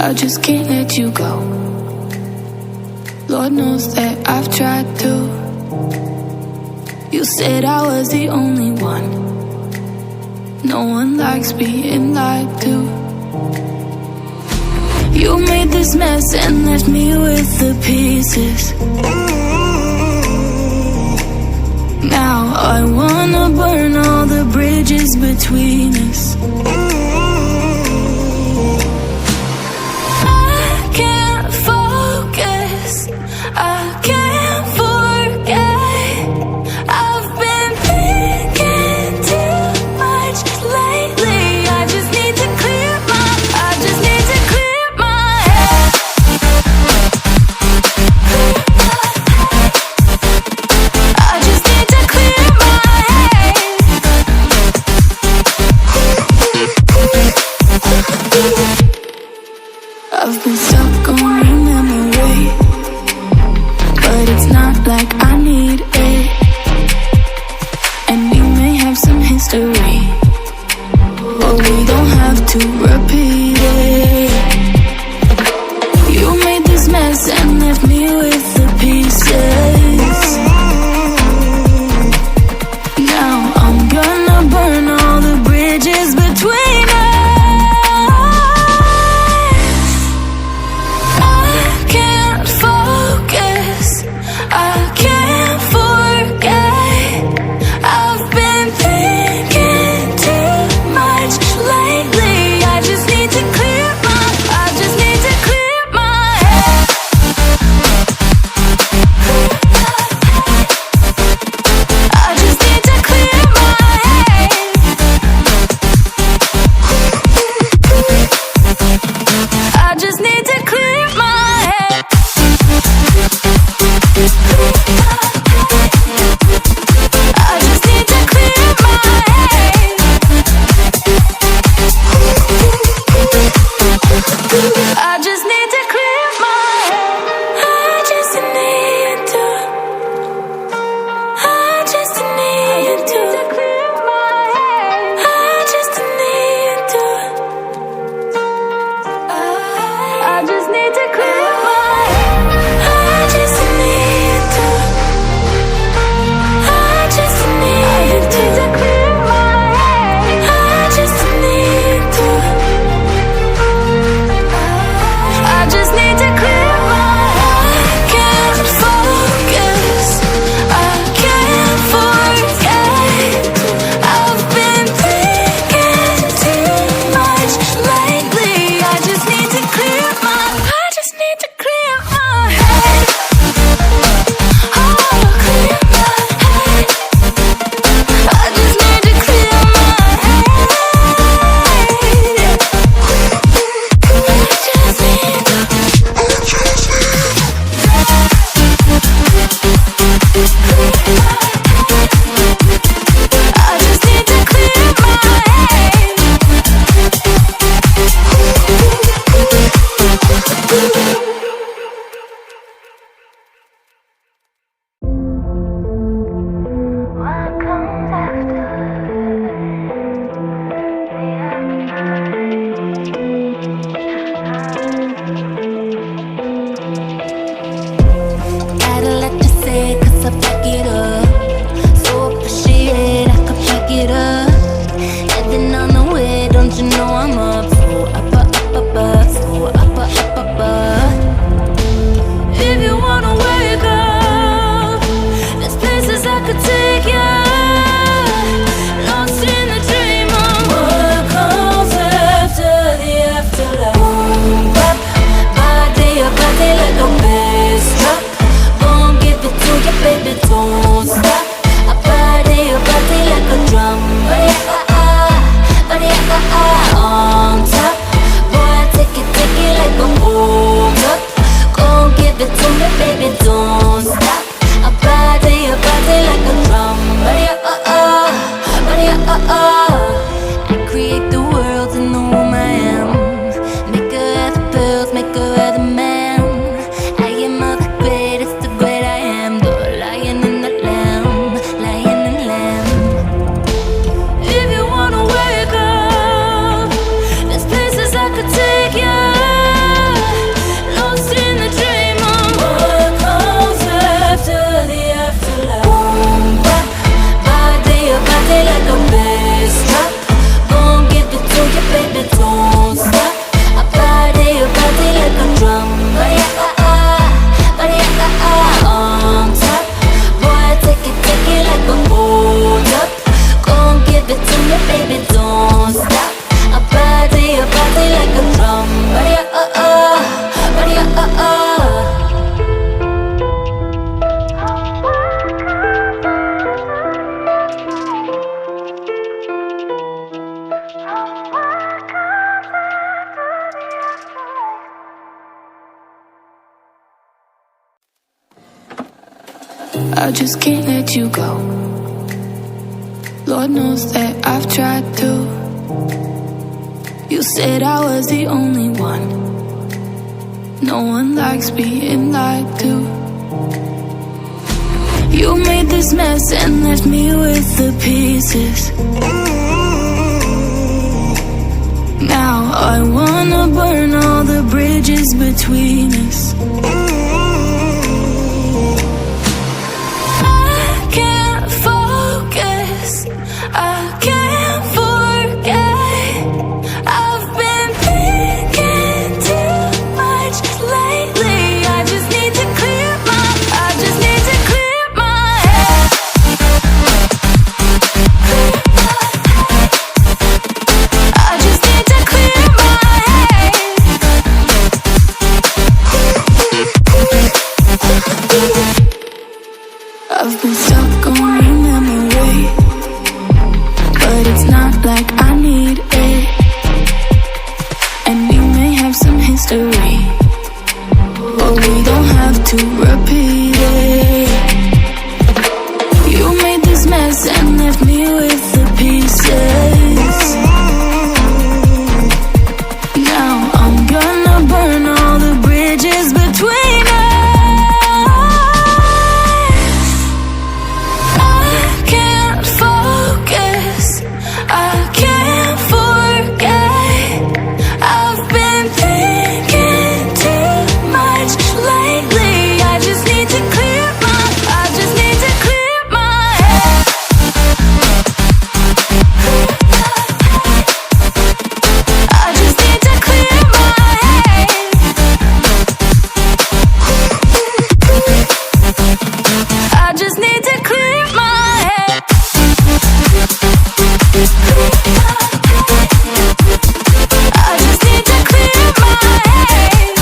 I just can't let you go. Lord knows that I've tried to. You said I was the only one. No one likes being lied to. You made this mess and left me with the pieces. Now I wanna burn all the bridges between us. I can't focus, I can't forget. I've been thinking too much lately. I just need to clear my head. I just need to clear my head. I've been stuck on your memory, but it's not like I need it. And we may have some history, but we don't have to repeat it. You made this mess and left me with the pieces. Now I'm gonna burn all the bridges between us. I can't focus, I can't forget. I've been thinking too much lately. I I just can't let you go. Lord knows that I've tried to. You said I was the only one. No one likes being lied to. You made this mess and left me with the pieces. Now I wanna burn all the bridges between us. I can't focus, I can't forget. I've been thinking too much lately. I just need to clear my head. I just need to clear my head. I've been stuck on your memory, but it's not like I need it. And we may have some history, but we don't have to repeat it. You made this mess and left me with the pieces. Now I'm gonna burn all the bridges between us. I can't focus, I can't forget. I've been thinking too much lately. I just need to clear my head. I just need to clear my head. I just need to clear my head. I just need to clear my head. I just need to clear my head.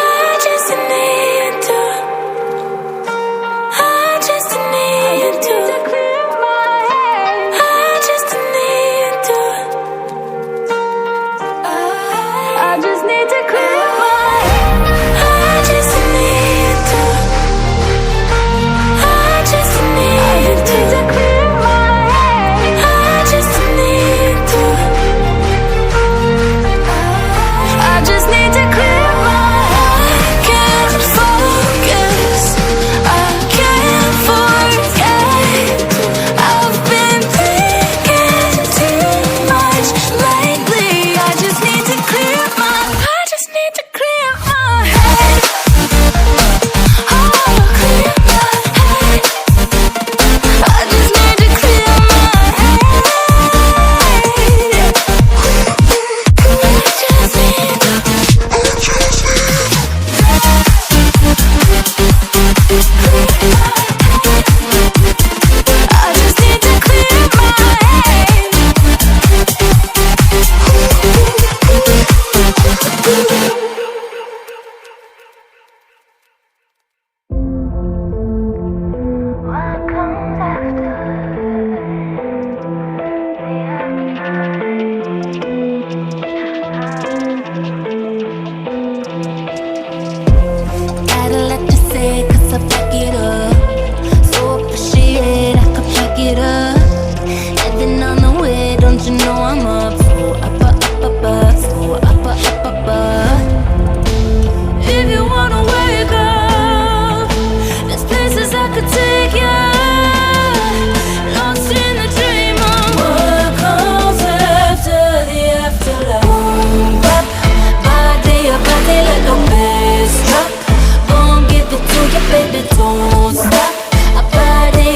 I just need to. I just need to clear my head. I just need to. I just need to clear my head. I just need to. I just need to clear my head. I just need to. I just need to clear my head. I can't focus, I can't forget. I've been thinking too much lately. I just need to clear my head. Oh, clear my head. I just need to clear my head. I just need to. I just need to clear my head. What comes after the Gotta let you say, 'cause I back it up. So appreciate I could back it up. Heading on the way, don't you know I'm up? So up, so up. If you wanna wake up, there's places I could take you. Lost in the dream of what comes after the afterlife. Up, body like a bass drop. Gon' give it to you, baby, don't stop. I body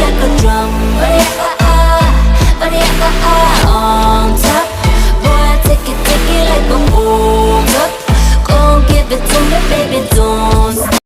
like a drum. Body, on